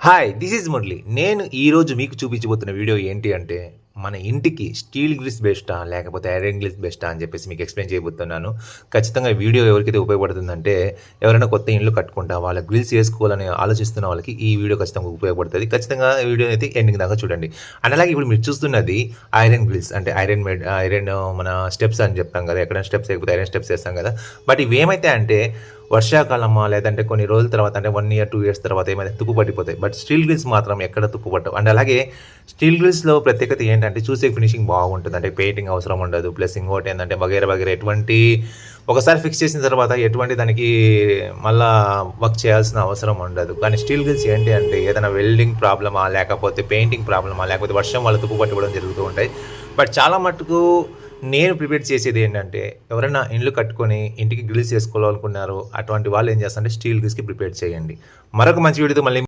Hi this is Murali. నేను ఈరోజు మీకు చూపించబోతున్న వీడియో ఏంటి అంటే, మన ఇంటికి స్టీల్ గ్రిల్స్ బెస్టా లేకపోతే ఐరన్ గ్రిల్స్ బెస్టా అని చెప్పేసి మీకు ఎక్స్ప్లెయిన్ చేయబోతున్నాను. ఖచ్చితంగా ఈ వీడియో ఎవరికైతే ఉపయోగపడుతుందంటే, ఎవరైనా కొత్త ఇల్లు కట్టుకుంటా వాళ్ళ గ్రిల్స్ వేసుకోవాలని ఆలోచిస్తున్న వాళ్ళకి ఈ వీడియో ఖచ్చితంగా ఉపయోగపడుతుంది. ఖచ్చితంగా ఈ వీడియో అయితే ఎండింగ్ దాకా చూడండి. అండ్ అలాగే ఇప్పుడు మీరు చూస్తున్నది ఐరన్ గ్రిల్స్, అంటే ఐరన్ మన స్టెప్స్ అని చెప్తాం కదా, ఎక్కడైనా స్టెప్స్ వేయకపోతే ఐరన్ స్టెప్స్ వేస్తాం కదా. బట్ ఇవి ఏమైతే అంటే వర్షాకాలమా లేదంటే కొన్ని రోజుల తర్వాత, అంటే 1 year 2 years తర్వాత ఏమైనా తుప్పు పట్టిపోతాయి. బట్ స్టీల్ గ్రిల్స్ మాత్రం ఎక్కడ తుప్పు పట్టవు. అండ్ అలాగే స్టీల్ గ్రిల్స్లో ప్రత్యేకత ఏంటంటే చూసే ఫినిషింగ్ బాగుంటుంది, అంటే పెయింటింగ్ అవసరం ఉండదు. ప్లస్ ఇంకోటి ఏంటంటే వగేర ఎటువంటి ఒకసారి ఫిక్స్ చేసిన తర్వాత ఎటువంటి దానికి మళ్ళా వర్క్ చేయాల్సిన అవసరం ఉండదు. కానీ స్టీల్ గ్రిల్స్ ఏంటి అంటే ఏదైనా వెల్డింగ్ ప్రాబ్లమా లేకపోతే పెయింటింగ్ ప్రాబ్లమా లేకపోతే వర్షం వల్ల తుప్పు పట్టుకోవడం జరుగుతూ ఉంటాయి. బట్ చాలా మటుకు నేను ప్రిపేర్ చేసేది ఏంటంటే, ఎవరైనా ఇండ్లు కట్టుకొని ఇంటికి గ్రిల్స్ చేసుకోవాలనుకున్నారు అటువంటి వాళ్ళు ఏం చేస్తారంటే స్టీల్ గ్రిల్స్కి ప్రిపేర్ చేయండి. మరొక మంచి వీడియోతో మళ్ళీ